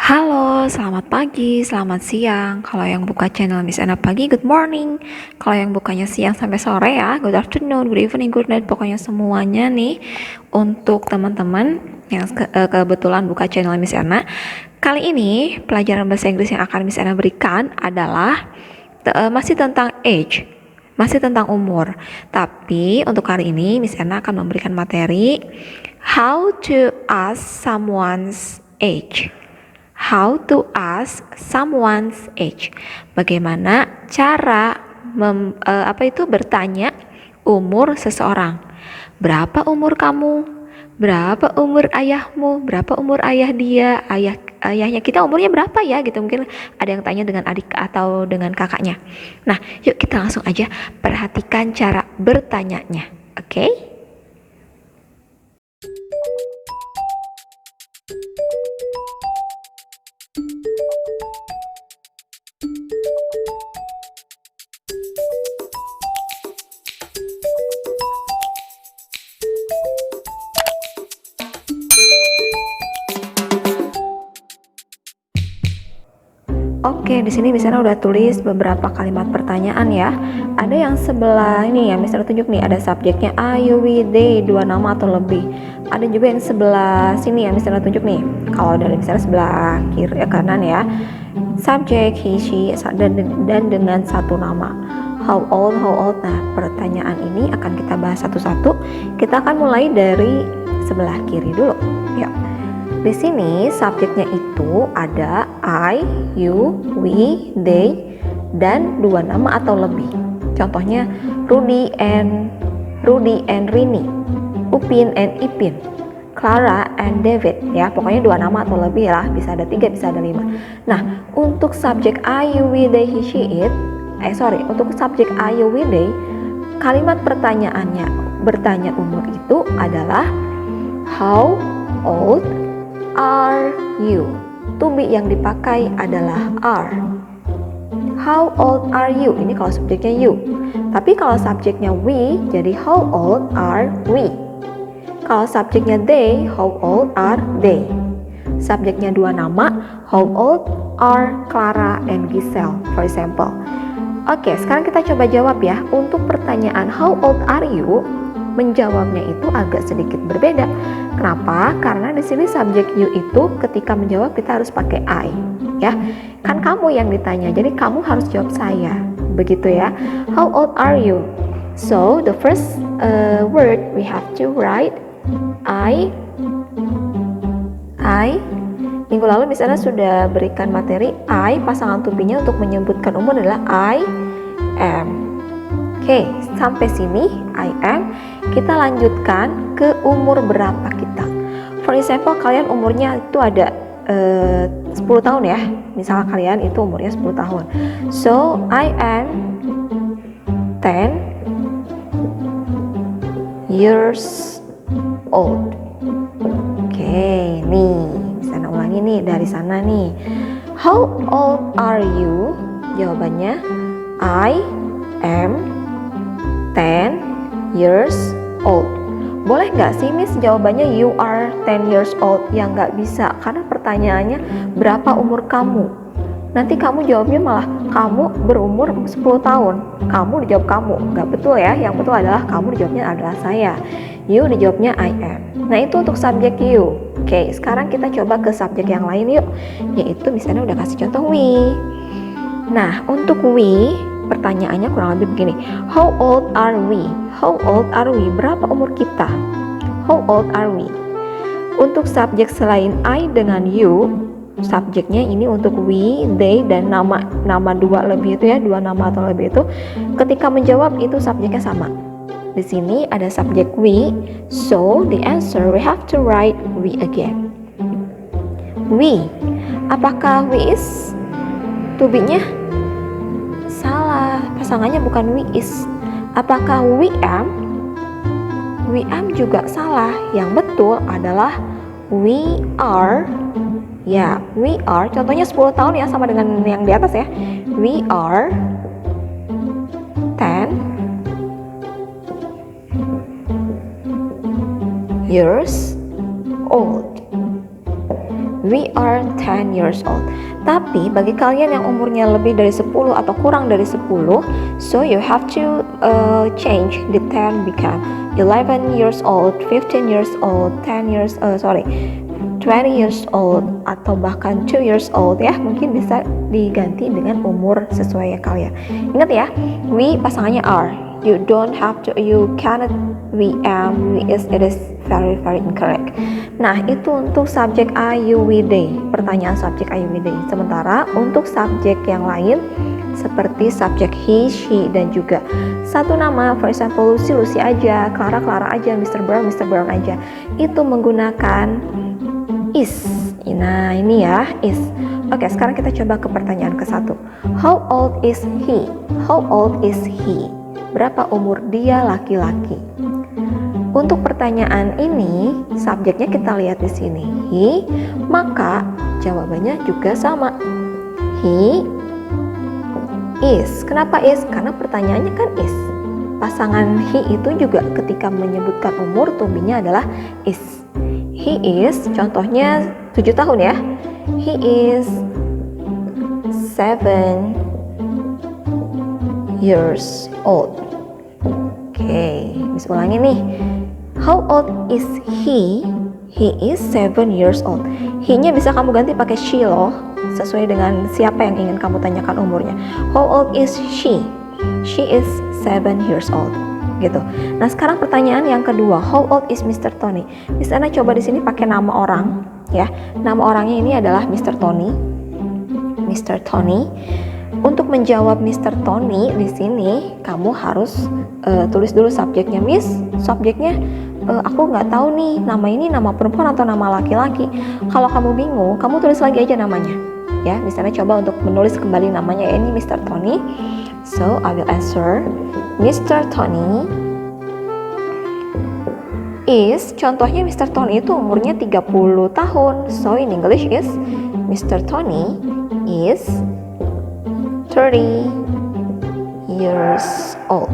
Halo, selamat pagi, selamat siang. Kalau yang buka channel Miss Anna pagi, good morning. Kalau yang bukanya siang sampai sore ya, good afternoon, good evening, good night. Pokoknya semuanya nih untuk teman-teman yang kebetulan buka channel Miss Anna. Kali ini pelajaran bahasa Inggris yang akan Miss Anna berikan adalah masih tentang age, masih tentang umur. Tapi untuk hari ini Miss Anna akan memberikan materi how to ask someone's age. How to ask someone's age. Bagaimana cara bertanya umur seseorang. Berapa umur kamu? Berapa umur ayahmu? Berapa umur ayah dia? Ayahnya kita umurnya berapa ya? Gitu mungkin ada yang tanya dengan adik atau dengan kakaknya. Nah, yuk kita langsung aja perhatikan cara bertanyanya. Oke? Oke, di sini misalnya udah tulis beberapa kalimat pertanyaan ya. Ada yang sebelah ini ya, misalnya tunjuk nih, ada subjeknya I, you, we, they, dua nama atau lebih. Ada juga yang sebelah sini ya, misalnya tunjuk nih. Kalau dari misalnya sebelah kiri kanan ya, subjek he, she, dan dengan satu nama. How old, how old. Nah, pertanyaan ini akan kita bahas satu-satu. Kita akan mulai dari sebelah kiri dulu. Yuk. Di sini subjeknya itu ada I, you, we, they, dan dua nama atau lebih. Contohnya Rudy and Rini, Upin and Ipin, Clara and David. Ya, pokoknya dua nama atau lebih lah. Bisa ada 3, bisa ada 5. Nah, untuk subjek I, you, we, they, he, she, it. Untuk subjek I, you, we, they, kalimat pertanyaannya bertanya umur itu adalah how old are you? To be yang dipakai adalah are. How old are you? Ini kalau subjeknya you. Tapi kalau subjeknya we, jadi how old are we? Kalau subjeknya they, how old are they? Subjeknya dua nama, how old are Clara and Giselle, for example. Oke, sekarang kita coba jawab ya. Untuk pertanyaan how old are you, menjawabnya itu agak sedikit berbeda. Kenapa? Karena di sini subjek you itu ketika menjawab kita harus pakai I, ya. Kan kamu yang ditanya, jadi kamu harus jawab saya. Begitu ya. How old are you? So the first word we have to write I. Minggu lalu misalnya sudah berikan materi I, pasangan to be-nya untuk menyebutkan umur adalah I am. Oke, sampai sini I am. Kita lanjutkan ke umur berapa kita. For example, kalian umurnya itu ada 10 tahun ya. Misal kalian itu umurnya 10 tahun. So, I am 10 years old. Oke, nih. Bisa ulangi nih dari sana nih. How old are you? Jawabannya I am 10 years old. Boleh nggak sih Miss jawabannya you are 10 years old? Ya nggak bisa, karena pertanyaannya berapa umur kamu. Nanti kamu jawabnya malah kamu berumur 10 tahun. Kamu dijawab kamu, nggak betul ya. Yang betul adalah kamu dijawabnya adalah saya. You dijawabnya I am. Nah itu untuk subjek you. Oke, sekarang kita coba ke subjek yang lain yuk. Yaitu misalnya udah kasih contoh we. Nah untuk we, pertanyaannya kurang lebih begini. How old are we? How old are we? Berapa umur kita? How old are we? Untuk subjek selain I dengan you, subjeknya ini untuk we, they, dan nama dua lebih itu ya, dua nama atau lebih itu. Ketika menjawab itu subjeknya sama. Di sini ada subjek we, so the answer we have to write we again. We. Apakah we is to be-nya? Salah, pasangannya bukan we is. Apakah we am? We am juga salah. Yang betul adalah we are. Ya, we are. Contohnya 10 tahun ya, sama dengan yang di atas ya. We are 10 years old. We are 10 years old. Tapi bagi kalian yang umurnya lebih dari 10 atau kurang dari 10, so you have to change the 10 become 11 years old, 15 years old, 20 years old, atau bahkan 2 years old ya. Mungkin bisa diganti dengan umur sesuai kalian. Ingat ya, we pasangannya are. You don't have to, you cannot we am, we is, it is very incorrect. Nah, itu untuk subjek I, you, we, they. Pertanyaan subjek I, you, we, they. Sementara untuk subjek yang lain seperti subjek he, she, dan juga satu nama, for example Lucy aja, Clara aja, Mr. Brown aja, itu menggunakan is. Nah, ini ya, is. Oke, sekarang kita coba ke pertanyaan ke-1. How old is he? How old is he? Berapa umur dia laki-laki? Untuk pertanyaan ini, subjeknya kita lihat di sini, he, maka jawabannya juga sama. He is. Kenapa is? Karena pertanyaannya kan is. Pasangan he itu juga ketika menyebutkan umur, tumbuhnya adalah is. He is, contohnya 7 tahun ya. He is 7 years old. Oke, bisa ulangi nih. How old is he? He is 7 years old. He-nya bisa kamu ganti pakai she loh, sesuai dengan siapa yang ingin kamu tanyakan umurnya. How old is she? She is 7 years old. Gitu. Nah, sekarang pertanyaan yang kedua, how old is Mr. Tony? Di sana coba di sini pakai nama orang, ya. Nama orangnya ini adalah Mr. Tony. Mr. Tony. Untuk menjawab Mr. Tony di sini kamu harus tulis dulu subjeknya, Miss. Subjeknya aku nggak tahu nih, nama ini nama perempuan atau nama laki-laki. Kalau kamu bingung, kamu tulis lagi aja namanya. Ya, misalnya coba untuk menulis kembali namanya, ini Mr. Tony. So I will answer, Mr. Tony is, contohnya Mr. Tony itu umurnya 30 tahun. So in English is, Mr. Tony is 30 years old.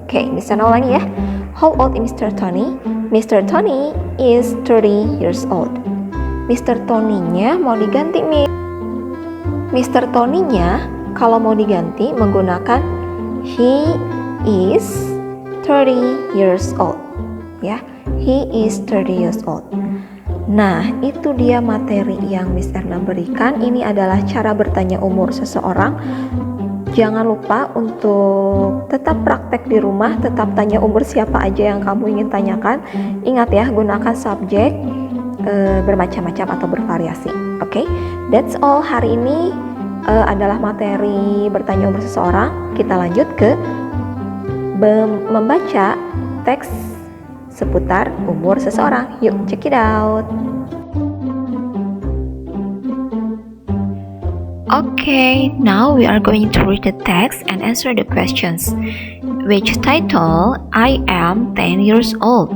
Oke, bisa ulangi ya. How old is Mr. Tony? Mr. Tony is 30 years old. Mr. Tony-nya mau diganti, Mr. Tony-nya kalau mau diganti menggunakan he is 30 years old. Ya, he is 30 years old. Nah, itu dia materi yang Miss Erna berikan. Ini adalah cara bertanya umur seseorang. Jangan lupa untuk tetap praktek di rumah, tetap tanya umur siapa aja yang kamu ingin tanyakan. Ingat ya, gunakan subjek bermacam-macam atau bervariasi. Oke, that's all hari ini adalah materi bertanya umur seseorang. Kita lanjut ke membaca teks seputar umur seseorang. Yuk, check it out. Okay, now we are going to read the text and answer the questions. Which title? I am 10 years old.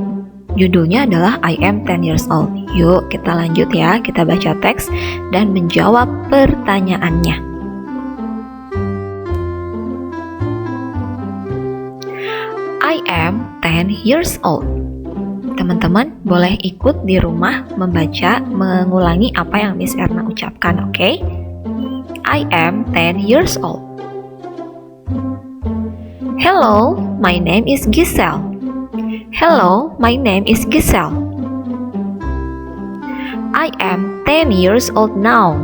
Judulnya adalah I am 10 years old. Yuk, kita lanjut ya. Kita baca teks dan menjawab pertanyaannya. I am 10 years old. Teman-teman boleh ikut di rumah membaca, mengulangi apa yang Miss Erna ucapkan, oke? I am 10 years old. Hello, my name is Giselle. Hello, my name is Giselle. I am 10 years old now.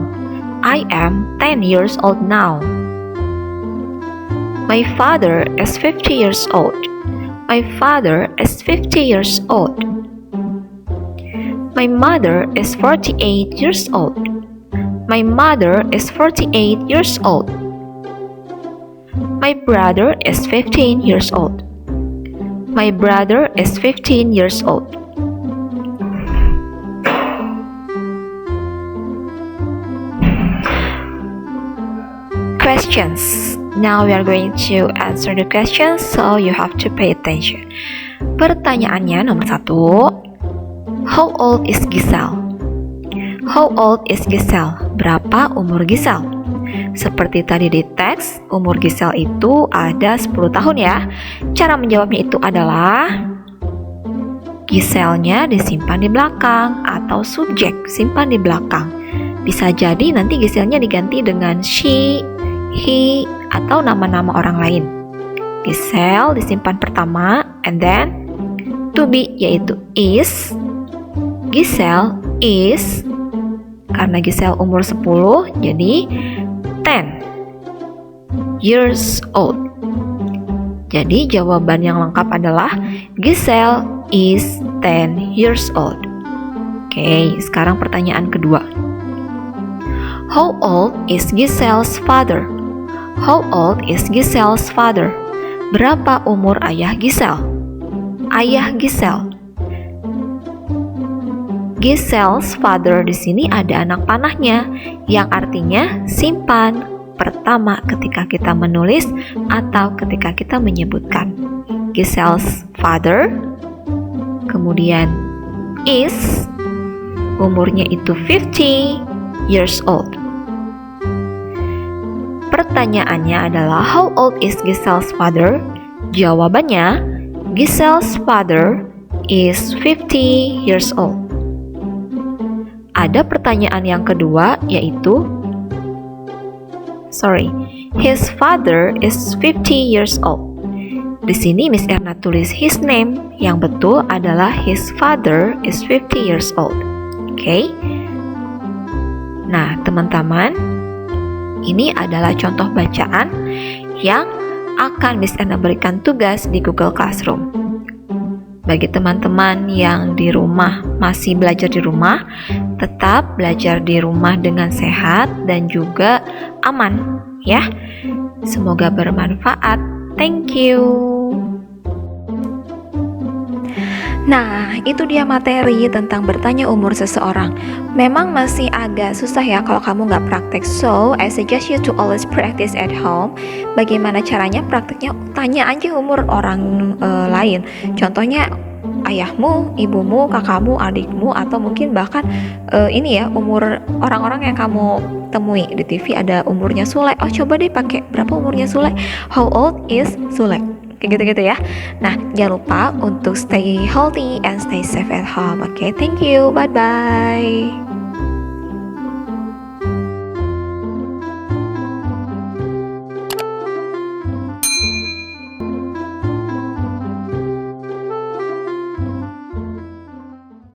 I am 10 years old now. My father is 50 years old. My father is 50 years old. My mother is 48 years old. My mother is 48 years old. My brother is 15 years old. My brother is 15 years old. Questions. Now we are going to answer the questions, so you have to pay attention. Pertanyaannya nomor 1. How old is Giselle? How old is Giselle? Berapa umur Giselle? Seperti tadi di teks, umur Giselle itu ada 10 tahun ya. Cara menjawabnya itu adalah Giselnya disimpan di belakang atau subjek simpan di belakang. Bisa jadi nanti Giselnya diganti dengan she, he, atau nama-nama orang lain. Gisel disimpan pertama, and then to be yaitu is. Gisel is, karena Gisel umur 10, jadi 10 years old. Jadi jawaban yang lengkap adalah Gisel is 10 years old. Oke, sekarang pertanyaan kedua. How old is Gisel's father? How old is Gisel's father? Berapa umur ayah Gisel? Ayah Gisel. Gisel's father di sini ada anak panahnya, yang artinya simpan pertama ketika kita menulis atau ketika kita menyebutkan. Gisel's father, kemudian is, umurnya itu 50 years old. Pertanyaannya adalah how old is Gisel's father? Jawabannya, Gisel's father is 50 years old. Ada pertanyaan yang kedua yaitu his father is 50 years old. Di sini Miss Erna tulis his name, yang betul adalah his father is 50 years old. Oke. Nah, teman-teman, ini adalah contoh bacaan yang akan Miss Erna berikan tugas di Google Classroom. Bagi teman-teman yang di rumah masih belajar di rumah, tetap belajar di rumah dengan sehat dan juga aman ya. Semoga bermanfaat. Thank you. Nah, itu dia materi tentang bertanya umur seseorang. Memang masih agak susah ya kalau kamu nggak praktek. So, I suggest you to always practice at home. Bagaimana caranya? Prakteknya tanya aja umur orang lain. Contohnya ayahmu, ibumu, kakakmu, adikmu, atau mungkin bahkan umur orang-orang yang kamu temui di TV ada umurnya Sule. Oh, coba deh pakai berapa umurnya Sule? How old is Sule? Kayak gitu-gitu ya. Nah, jangan lupa untuk stay healthy and stay safe at home. Okay, thank you. Bye-bye.